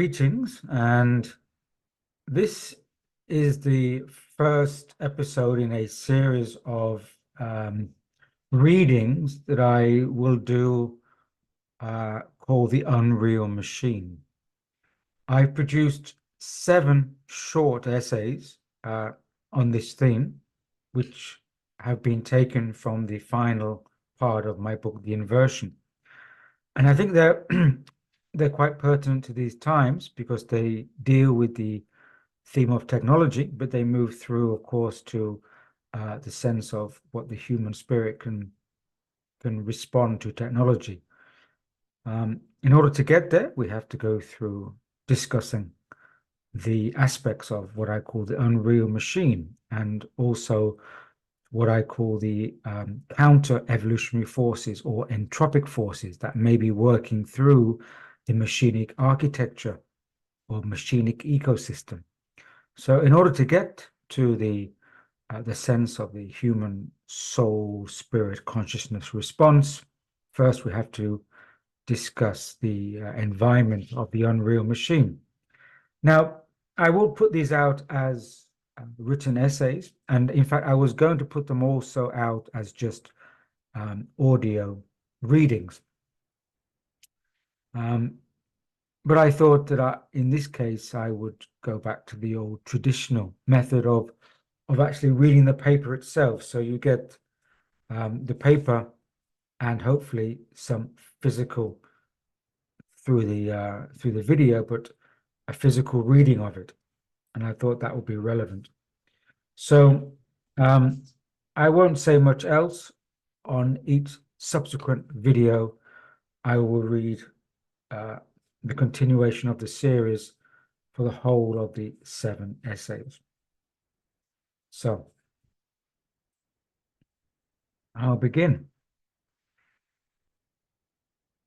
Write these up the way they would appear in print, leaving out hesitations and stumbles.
Greetings, and this is the first episode in a series of readings that I will do called The Unreal Machine. I've produced 7 short essays on this theme, which have been taken from the final part of my book, The Inversion. And I think they're they're quite pertinent to these times because they deal with the theme of technology, but they move through, of course, to the sense of what the human spirit can respond to technology. In order to get there, we have to go through discussing the aspects of what I call the unreal machine, and also what I call the counter-evolutionary forces or entropic forces that may be working through the machinic architecture or machinic ecosystem. So in order to get to the sense of the human soul, spirit, consciousness response, first we have to discuss the environment of the unreal machine. Now, I will put these out as written essays, and in fact, I was going to put them also out as just audio readings. But I thought that in this case, I would go back to the old traditional method of actually reading the paper itself. So you get the paper and hopefully some physical through the video, but a physical reading of it. And I thought that would be relevant. So I won't say much else. On each subsequent video, I will read the continuation of the series for the whole of the 7 essays. So I'll begin.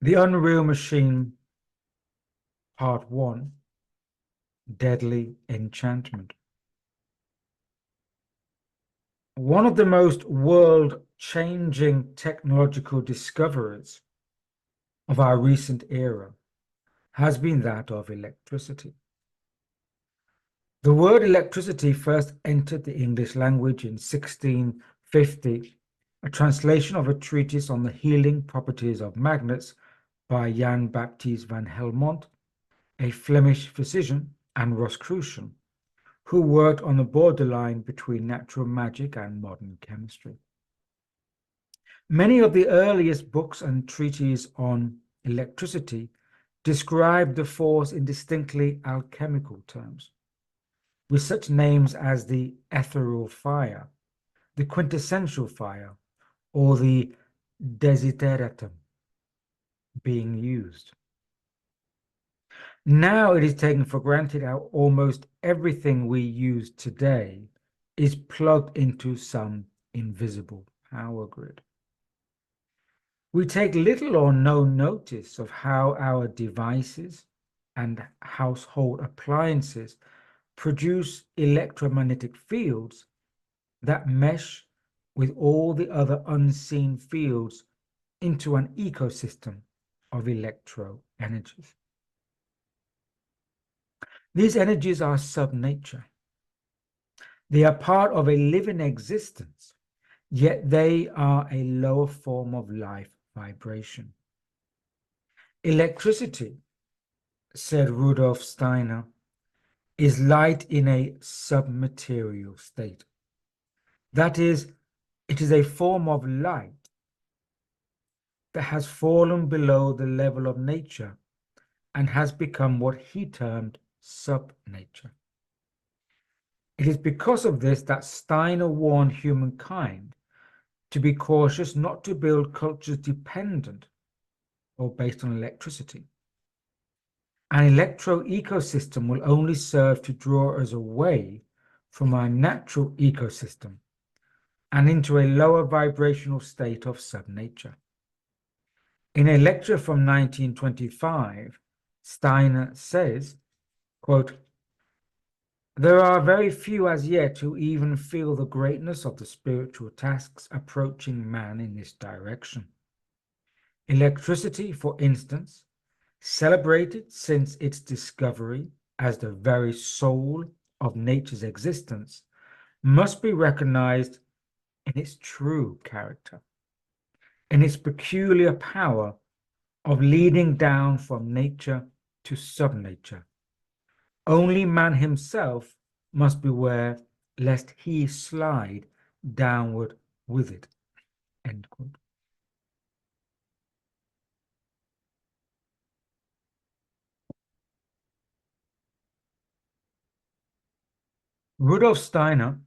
The Unreal Machine, Part 1, Deadly Enchantment. One of the most world-changing technological discoveries of our recent era has been that of electricity. The word electricity first entered the English language in 1650, a translation of a treatise on the healing properties of magnets by Jan Baptist van Helmont, a Flemish physician and Rosicrucian, who worked on the borderline between natural magic and modern chemistry. Many of the earliest books and treatises on electricity describe the force in distinctly alchemical terms, with such names as the ethereal fire, the quintessential fire, or the desideratum being used. Now it is taken for granted how almost everything we use today is plugged into some invisible power grid. We take little or no notice of how our devices and household appliances produce electromagnetic fields that mesh with all the other unseen fields into an ecosystem of electro energies. These energies are sub-nature. They are part of a living existence, yet they are a lower form of life vibration. Electricity, said Rudolf Steiner, is light in a submaterial state. That is, it is a form of light that has fallen below the level of nature and has become what he termed sub-nature. It is because of this that Steiner warned humankind to be cautious not to build cultures dependent or based on electricity. An electro ecosystem will only serve to draw us away from our natural ecosystem and into a lower vibrational state of sub-nature. In a lecture from 1925, Steiner says, quote, "There are very few as yet who even feel the greatness of the spiritual tasks approaching man in this direction. Electricity, for instance, celebrated since its discovery as the very soul of nature's existence, must be recognized in its true character, in its peculiar power of leading down from nature to subnature. Only man himself must beware lest he slide downward with it. End quote. Rudolf Steiner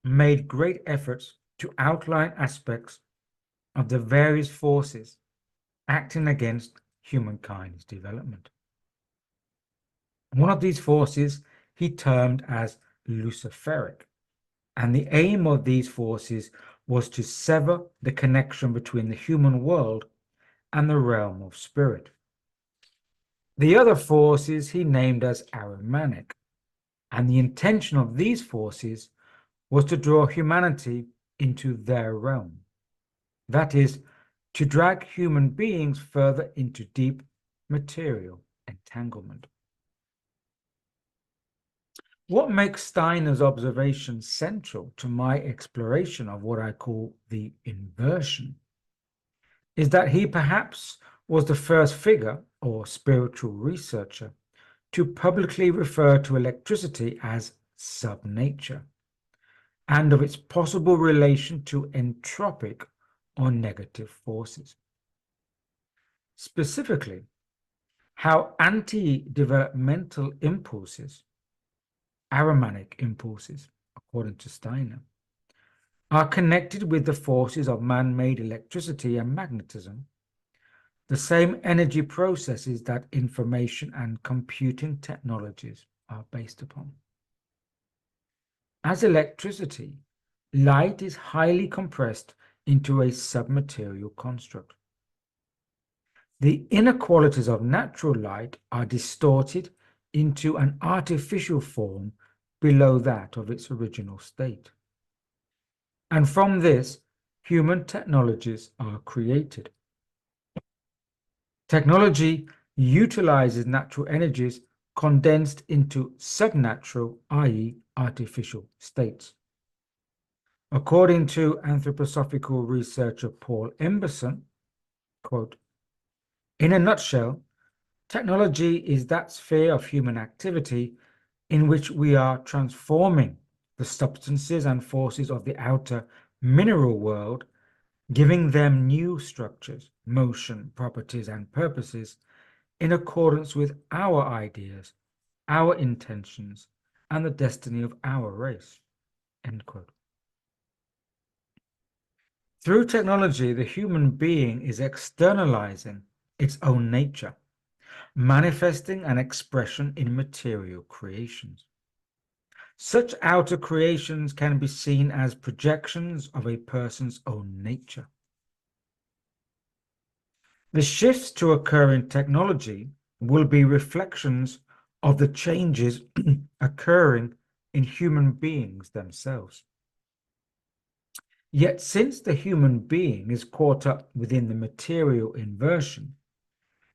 made great efforts to outline aspects of the various forces acting against humankind's development. One of these forces he termed as luciferic, and the aim of these forces was to sever the connection between the human world and the realm of spirit. The other forces he named as Ahrimanic, and the intention of these forces was to draw humanity into their realm. That is, to drag human beings further into deep material entanglement. What makes Steiner's observation central to my exploration of what I call the inversion is that he perhaps was the first figure or spiritual researcher to publicly refer to electricity as subnature and of its possible relation to entropic or negative forces. Specifically, how anti-developmental impulses, Ahrimanic impulses, according to Steiner, are connected with the forces of man-made electricity and magnetism, the same energy processes that information and computing technologies are based upon. As electricity, light is highly compressed into a submaterial construct. The inequalities of natural light are distorted into an artificial form below that of its original state. And from this, human technologies are created. Technology utilizes natural energies condensed into subnatural, i.e., artificial states. According to anthroposophical researcher Paul Emberson, quote, "In a nutshell, technology is that sphere of human activity in which we are transforming the substances and forces of the outer mineral world, giving them new structures, motion, properties, and purposes in accordance with our ideas, our intentions, and the destiny of our race." End quote. Through technology, the human being is externalizing its own nature, manifesting an expression in material creations. Such outer creations can be seen as projections of a person's own nature. The shifts to occur in technology will be reflections of the changes occurring in human beings themselves. Yet, since the human being is caught up within the material inversion,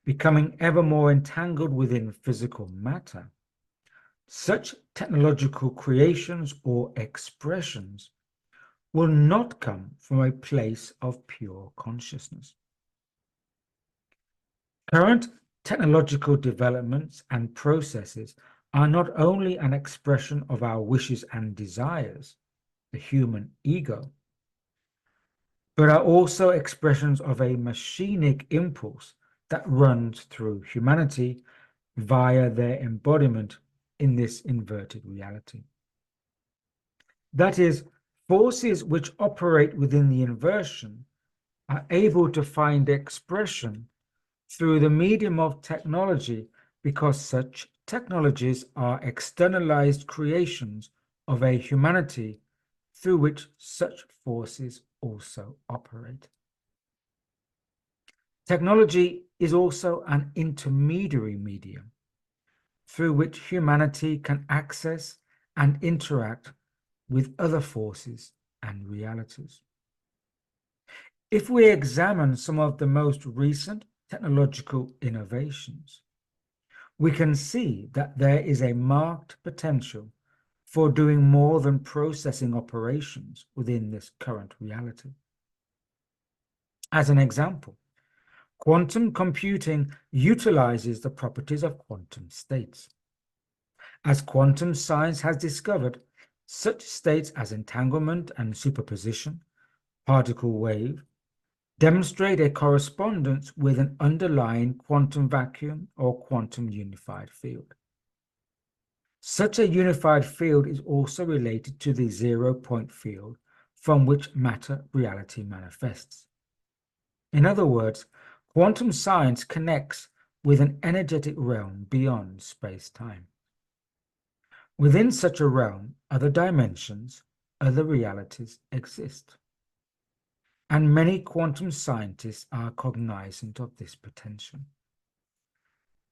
becoming ever more entangled within physical matter, such technological creations or expressions will not come from a place of pure consciousness. Current technological developments and processes are not only an expression of our wishes and desires, the human ego, but are also expressions of a machinic impulse that runs through humanity via their embodiment in this inverted reality. That is, forces which operate within the inversion are able to find expression through the medium of technology because such technologies are externalized creations of a humanity through which such forces also operate. Technology is also an intermediary medium through which humanity can access and interact with other forces and realities. If we examine some of the most recent technological innovations, we can see that there is a marked potential for doing more than processing operations within this current reality. As an example, quantum computing utilizes the properties of quantum states. As quantum science has discovered, such states as entanglement and superposition, particle wave, demonstrate a correspondence with an underlying quantum vacuum or quantum unified field. Such a unified field is also related to the zero-point field from which matter reality manifests. In other words, quantum science connects with an energetic realm beyond space-time. Within such a realm, other dimensions, other realities exist. And many quantum scientists are cognizant of this potential.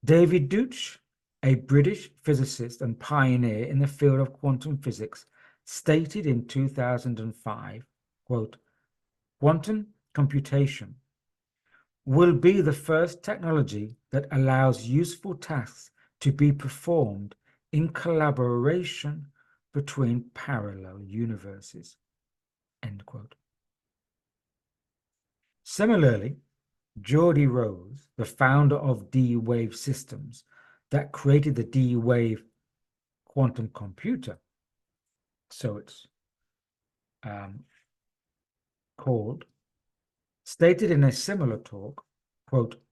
David Deutsch, a British physicist and pioneer in the field of quantum physics, stated in 2005, quote, "Quantum computation will be the first technology that allows useful tasks to be performed in collaboration between parallel universes." End quote. Similarly, Geordie Rose, the founder of D-Wave Systems that created the D-Wave quantum computer, so it's called, stated in a similar talk, quote,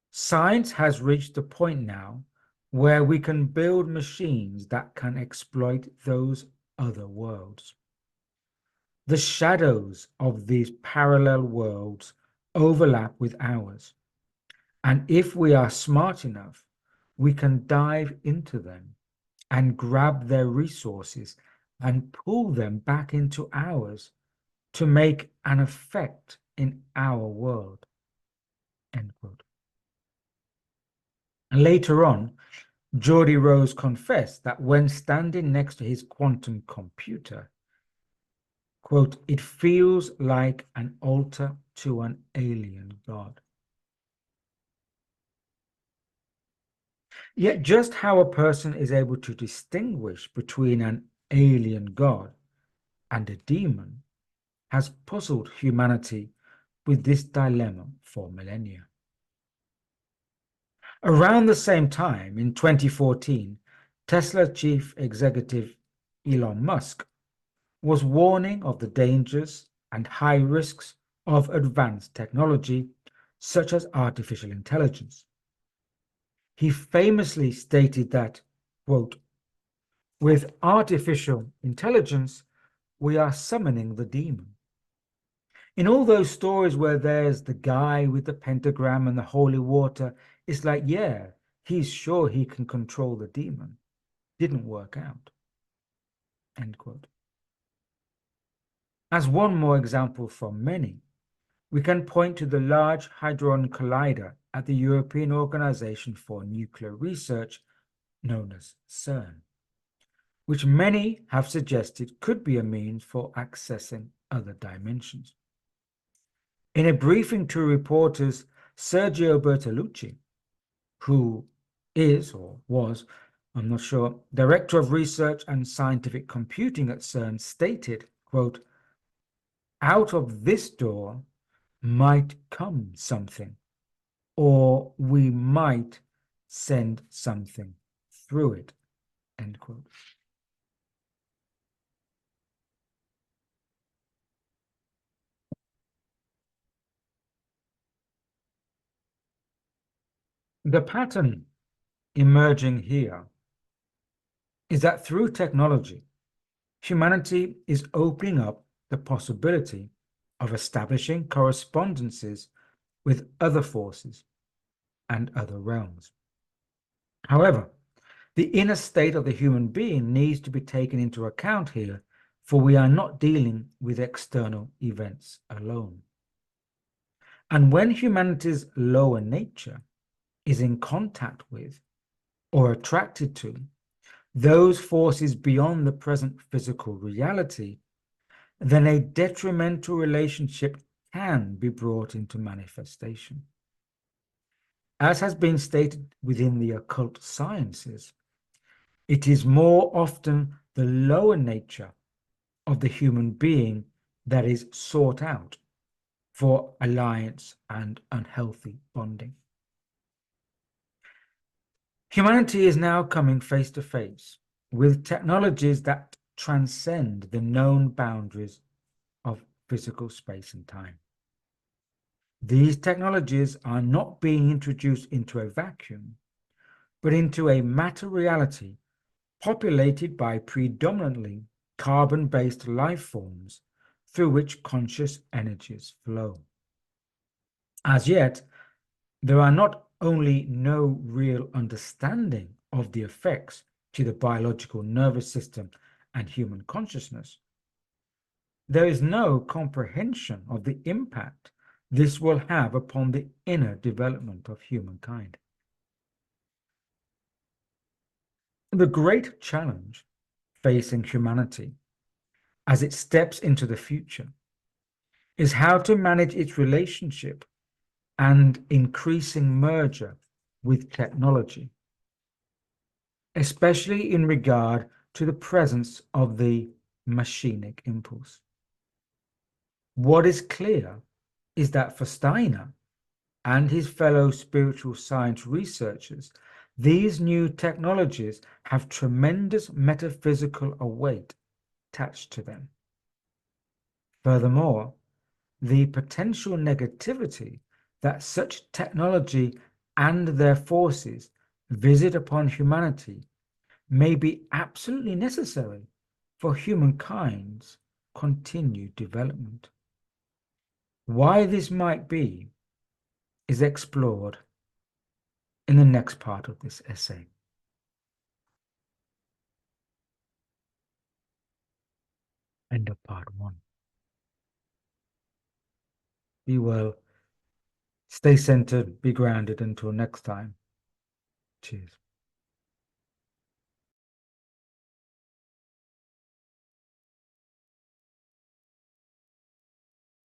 "Science has reached a point now where we can build machines that can exploit those other worlds. The shadows of these parallel worlds overlap with ours, and if we are smart enough, we can dive into them and grab their resources and pull them back into ours to make an effect in our world." End quote. And later on, Geordie Rose confessed that when standing next to his quantum computer, quote, "It feels like an altar to an alien god." Yet just how a person is able to distinguish between an alien god and a demon has puzzled humanity with this dilemma for millennia. Around the same time, in 2014, Tesla chief executive Elon Musk was warning of the dangers and high risks of advanced technology, such as artificial intelligence. He famously stated that, quote, "With artificial intelligence, we are summoning the demon." In all those stories where there's the guy with the pentagram and the holy water, it's like, yeah, he's sure he can control the demon. Didn't work out. End quote. As one more example from many, we can point to the Large Hadron Collider at the European Organization for Nuclear Research, known as CERN, which many have suggested could be a means for accessing other dimensions. In a briefing to reporters, Sergio Bertolucci, who is or was, I'm not sure, Director of Research and Scientific Computing at CERN, stated, quote, "Out of this door might come something, or we might send something through it." End quote. The pattern emerging here is that through technology, humanity is opening up the possibility of establishing correspondences with other forces and other realms. However, the inner state of the human being needs to be taken into account here, for we are not dealing with external events alone. And when humanity's lower nature is in contact with or attracted to those forces beyond the present physical reality, then a detrimental relationship can be brought into manifestation. As has been stated within the occult sciences, it is more often the lower nature of the human being that is sought out for alliance and unhealthy bonding. Humanity is now coming face to face with technologies that transcend the known boundaries of physical space and time. These technologies are not being introduced into a vacuum, but into a matter reality populated by predominantly carbon-based life forms through which conscious energies flow. As yet, there are not only no real understanding of the effects to the biological nervous system and human consciousness, there is no comprehension of the impact this will have upon the inner development of humankind. The great challenge facing humanity as it steps into the future is how to manage its relationship and increasing merger with technology, especially in regard to the presence of the machinic impulse. What is clear is that for Steiner and his fellow spiritual science researchers, these new technologies have tremendous metaphysical weight attached to them. Furthermore, the potential negativity that such technology and their forces visit upon humanity may be absolutely necessary for humankind's continued development. Why this might be is explored in the next part of this essay. End of part 1. Be well, stay centered, be grounded until next time. Cheers.